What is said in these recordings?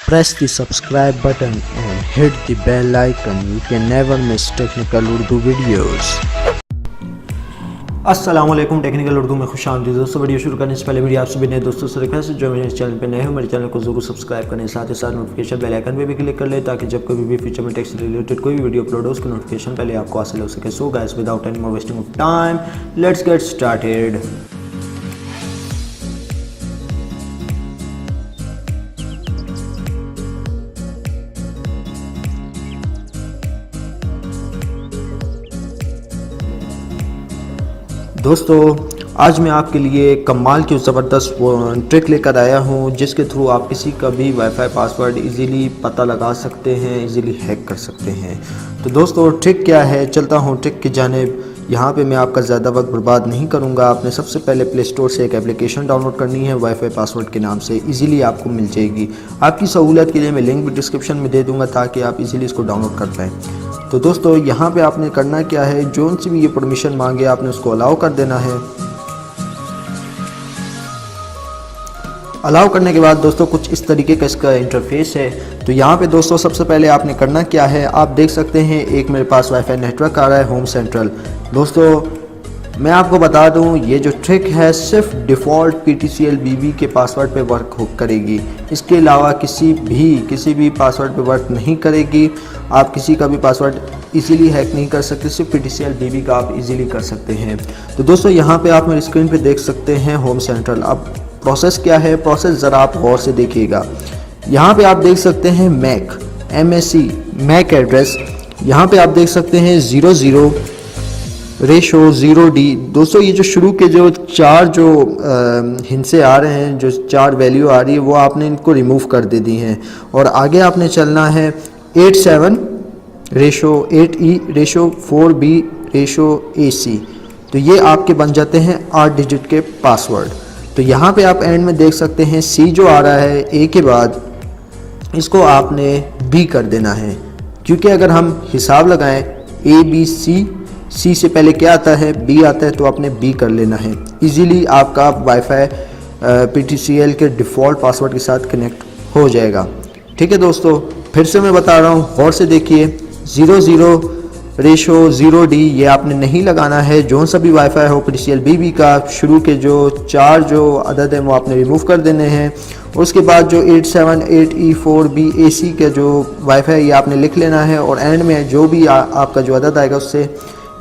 Press the subscribe button and hit the bell icon. You can never miss technical Urdu videos. अस्सलामुअलैकुम, technical Urdu में खुश आमदीद दोस्तों। Video शुरू करने से पहले मेरी आप सभी नए दोस्तों से रिक्वेस्ट है, जो मेरे चैनल पे नए हो मेरे चैनल को जरूर सब्सक्राइब करें, साथ ही साथ नोटिफिकेशन बेल आइकन पे भी क्लिक कर ले ताकि जब कभी भी फ्यूचर में टेक्स्ट से रिलेटेड कोई भी वीडियो अपलोड हो उसकी नोटिफिकेशन पहले आपको हासिल हो सके। So guys, without any more wasting of time, let's get started. दोस्तों, आज मैं आपके लिए कमाल की ज़बरदस्त ट्रिक लेकर आया हूं जिसके थ्रू आप किसी का भी वाईफाई पासवर्ड इजीली पता लगा सकते हैं, इजीली हैक कर सकते हैं। तो दोस्तों, ट्रिक क्या है, चलता हूं ट्रिक की जानिब। यहाँ पे मैं आपका ज़्यादा वक्त बर्बाद नहीं करूँगा। आपने सबसे पहले प्ले स्टोर से एक एप्लीकेशन डाउनलोड करनी है वाईफाई पासवर्ड के नाम से, इजीली आपको मिल जाएगी। आपकी सहूलियत के लिए मैं लिंक भी डिस्क्रिप्शन में दे दूँगा ताकि आप इजीली इसको डाउनलोड कर पाएँ। तो दोस्तों, यहाँ पे आपने करना क्या है, जो सी भी ये परमिशन मांगे आपने उसको अलाउ कर देना है। अलाउ करने के बाद दोस्तों कुछ इस तरीके का इसका इंटरफेस है। तो यहाँ पे दोस्तों सबसे पहले आपने करना क्या है, आप देख सकते हैं एक मेरे पास वाईफाई नेटवर्क आ रहा है होम सेंट्रल। दोस्तों, मैं आपको बता दूं, ये जो ट्रिक है सिर्फ डिफ़ॉल्ट PTCL BB के पासवर्ड पे वर्क करेगी, इसके अलावा किसी भी पासवर्ड पे वर्क नहीं करेगी। आप किसी का भी पासवर्ड इजीली हैक नहीं कर सकते, सिर्फ PTCL BB का आप इजीली कर सकते हैं। तो दोस्तों, यहाँ पे आप मेरी स्क्रीन पे देख सकते हैं होम सेंट्रल। अब प्रोसेस क्या है, प्रोसेस ज़रा आप गौर से देखिएगा। यहाँ पे आप देख सकते हैं मैक एड्रेस। यहाँ पे आप देख सकते हैं 00 रेशो 0D। दोस्तों, ये जो शुरू के जो चार हिंसे आ रहे हैं, जो चार वैल्यू आ रही है, वो आपने इनको रिमूव कर दे दी हैं और आगे आपने चलना है 87 ratio 8E ratio 4B ratio AC। तो ये आपके बन जाते हैं 8 डिजिट के पासवर्ड। तो यहाँ पे आप एंड में देख सकते हैं C जो आ रहा है A के बाद, इसको आपने B कर देना है, क्योंकि अगर हम हिसाब लगाएं ABC, C से पहले क्या आता है, B आता है, तो आपने B कर लेना है। इजीली आपका वाईफाई PTCL के डिफ़ॉल्ट पासवर्ड के साथ कनेक्ट हो जाएगा। ठीक है दोस्तों, फिर से मैं बता रहा हूँ, गौर से देखिए। 00 रेशो 0D ये आपने नहीं लगाना है। जो सा भी वाईफाई हो PTCL BB का, शुरू के जो चार अदद हैं वो आपने रिमूव कर देने हैं। उसके बाद जो 87 8E 4B AC का जो वाईफाई ये आपने लिख लेना है और एंड में जो भी आपका जो अदद आएगा उससे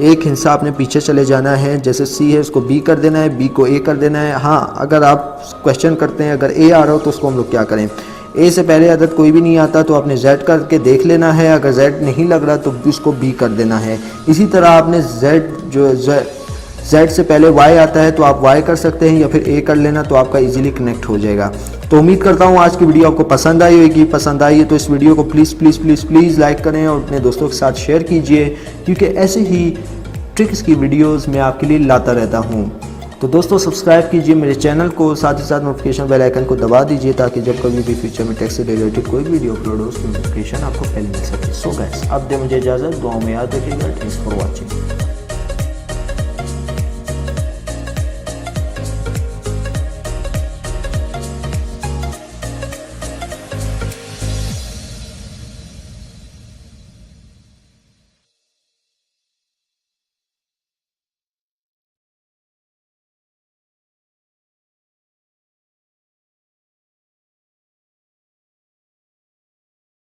एक हिस्सा आपने पीछे चले जाना है। जैसे C है उसको B कर देना है, B को A कर देना है। हाँ, अगर आप क्वेश्चन करते हैं अगर A आ रहा हो तो उसको हम लोग क्या करें, A से पहले अदद कोई भी नहीं आता तो आपने Z करके देख लेना है। अगर Z नहीं लग रहा तो उसको B कर देना है। इसी तरह आपने Z से पहले Y आता है तो आप Y कर सकते हैं या फिर A कर लेना, तो आपका इजीली कनेक्ट हो जाएगा। तो उम्मीद करता हूँ आज की वीडियो आपको पसंद आई होगी। पसंद आई है तो इस वीडियो को प्लीज़ लाइक करें और अपने दोस्तों के साथ शेयर कीजिए, क्योंकि ऐसे ही ट्रिक्स की वीडियोस मैं आपके लिए लाता रहता हूँ। तो दोस्तों, सब्सक्राइब कीजिए मेरे चैनल को, साथ ही साथ नोटिफिकेशन बेल आइकन को दबा दीजिए ताकि जब कभी भी फ्यूचर में टेक से रिलेटेड कोई वीडियो अपलोड हो उसकी नोटिफिकेशन आपको पहले मिल सके। सो गाइस, अब दे मुझे इजाज़त, दुआओं में याद रखिएगा। Thanks for watching.